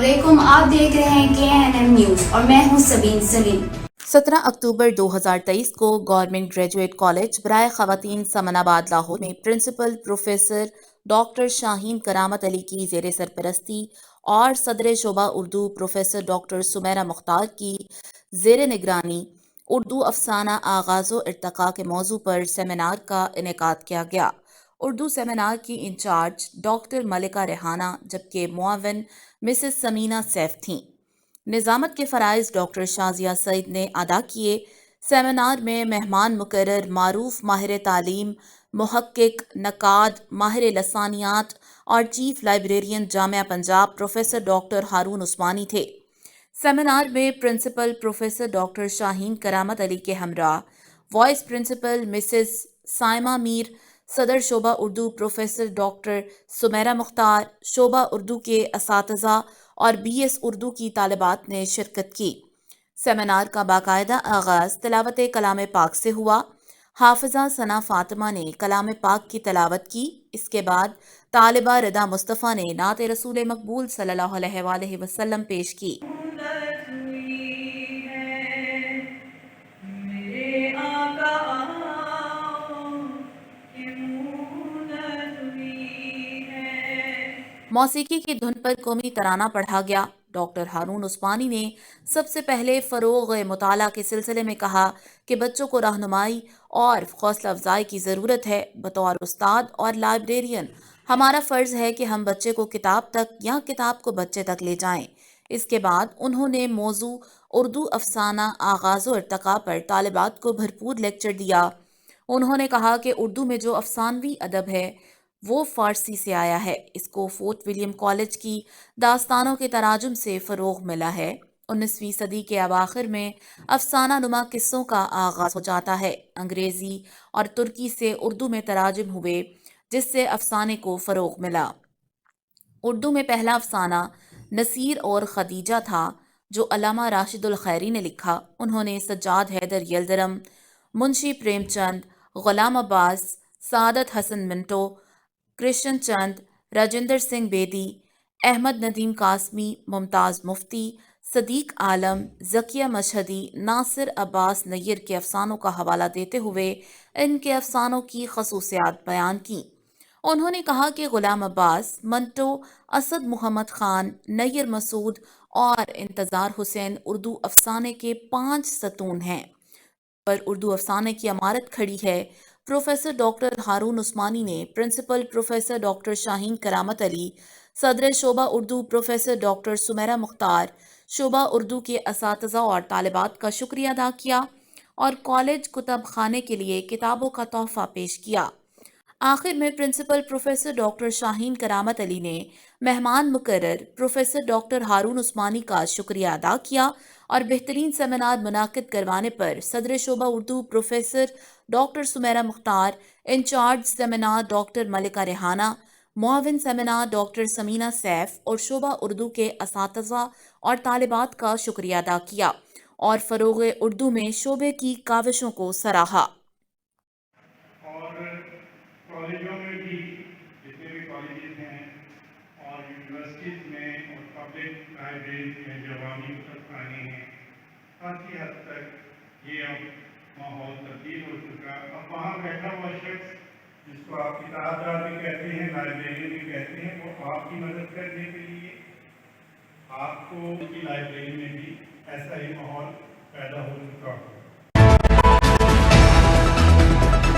वालेकुम, आप देख रहे हैं KNM न्यूज़ और मैं हूं सबीन सलीम। 17 अक्टूबर 2023 को गवर्नमेंट ग्रेजुएट कॉलेज बराए ख़वातीन समनाबाद लाहौर में प्रिंसिपल प्रोफेसर डॉक्टर शाहीन करामत अली की ज़ेर सरपरस्ती और सदर शोबा उर्दू प्रोफेसर डॉक्टर सुमेरा मुख्तार की ज़ेर निगरानी उर्दू अफसाना आगाज़ो इर्तका के मौजू पर सेमिनार का इनेकाद किया गया। उर्दू सेमिनार की इंचार्ज डॉक्टर मलिका रेहाना जबकि मुआविन मिसेस समीना सैफ थीं। निज़ामत के फ़राइज़ डॉक्टर शाजिया सईद ने अदा किए। सेमिनार में मेहमान मुकर्रर मारूफ माहिर तालीम, मुहक्किक, नकाद, माहिर लसानियात और chief librarian Jamia Punjab professor doctor Haroon Usmani थे। सेमिनार में प्रिंसिपल प्रोफेसर डॉक्टर शाहीन करामत अली के हमरा vice principal Mrs Saima Mir, सदर शोबा उर्दू प्रोफेसर डॉक्टर सुमेरा मुख्तार, शोबा उर्दू के असातिज़ा और BS उर्दू की तालिबात ने शिरकत की। सेमिनार का बाकायदा आगाज़ तिलावत कलाम पाक से हुआ। हाफिजा सना फातिमा ने कलाम पाक की तिलावत की। इसके बाद तालिबा रदा मुस्तफ़ा ने नात रसूल मकबूल सल्लल्लाहु अलैहि वसल्लम पेश की। मौसीकी की धुन पर कौमी तराना पढ़ा गया। डॉक्टर हारून उस्मानी ने सबसे पहले फ़रोग़ मुताला के सिलसिले में कहा कि बच्चों को रहनुमाई और हौसला अफजाई की ज़रूरत है। बतौर उस्ताद और लाइब्रेरियन हमारा फ़र्ज़ है कि हम बच्चे को किताब तक या किताब को बच्चे तक ले जाएं। इसके बाद उन्होंने मौजू उर्दू अफसाना आगाज़ो इर्तका पर तालिबात को भरपूर लेक्चर दिया। उन्होंने कहा कि उर्दू में जो अफसानवी अदब है वो फ़ारसी से आया है। इसको फोर्ट विलियम कॉलेज की दास्तानों के तराजुम से फ़रोग़ मिला है। 19वीं सदी के अवाखिर में अफसाना नुमा किस्सों का आगाज़ हो जाता है। अंग्रेज़ी और तुर्की से उर्दू में तराजुम हुए जिससे अफसाने को फ़रोग़ मिला। उर्दू में पहला अफसाना नसीर और खदीजा था जो अल्लामा राशिदुल खैरी ने लिखा। उन्होंने सज्जाद हैदर यल्दरम, मुंशी प्रेमचंद, गुलाम अब्बास, सादत हसन मिंटो, कृष्ण चंद, राजेंद्र सिंह बेदी, अहमद नदीम कासमी, मुमताज़ मुफ्ती, सदीक आलम, ज़किया मशहदी, नासिर अब्बास नैयर के अफसानों का हवाला देते हुए इनके अफसानों की खसूसियात बयान की। उन्होंने कहा कि गुलाम अब्बास, मंटो, असद मोहम्मद खान, नैयर मसूद और इंतज़ार हुसैन उर्दू अफसाने के 5 सतून हैं पर उर्दू अफसाने की अमारत खड़ी है। प्रोफेसर डॉक्टर हारून उस्मानी ने प्रिंसिपल प्रोफेसर डॉक्टर शाहीन करामत अली, सदर शोबा उर्दू प्रोफेसर डॉक्टर सुमेरा मुख्तार, शोबा उर्दू के असातिज़ा और तालिबात का शुक्रिया अदा किया और कॉलेज कुतब खाने के लिए किताबों का तोहफा पेश किया। आखिर में प्रिंसिपल प्रोफेसर डॉक्टर शाहीन करामत अली ने मेहमान मुकर्रर प्रोफेसर डॉक्टर हारून उस्मानी का शुक्रिया अदा किया और बेहतरीन सेमिनार मुनाकिद करवाने पर सदर शोबा Urdu professor doctor Sumera Mukhtar, incharge seminar doctor Malika Rehana, मुआविन सेमिनार डॉक्टर समीना सैफ और शोबा उर्दू के असातिज़ा और तालिबात का शुक्रिया अदा किया और फ़रोग़ उर्दू में शोबे की काविशों को सराहा। और कॉलेजों में भी जितने भी कॉलेजेस हैं और यूनिवर्सिटीज़ में और पब्लिक लाइब्रेरीज में जो अवामी कतबखाने हैं, काफ़ी हद तक ये अब माहौल तब्दील हो चुका। अब वहाँ बैठा हुआ शख्स जिसको आप किताबदार भी कहते हैं, लाइब्रेरियन भी कहते हैं, वो आपकी मदद करने के लिए आपको की लाइब्रेरी में भी ऐसा ही माहौल पैदा हो चुका हो।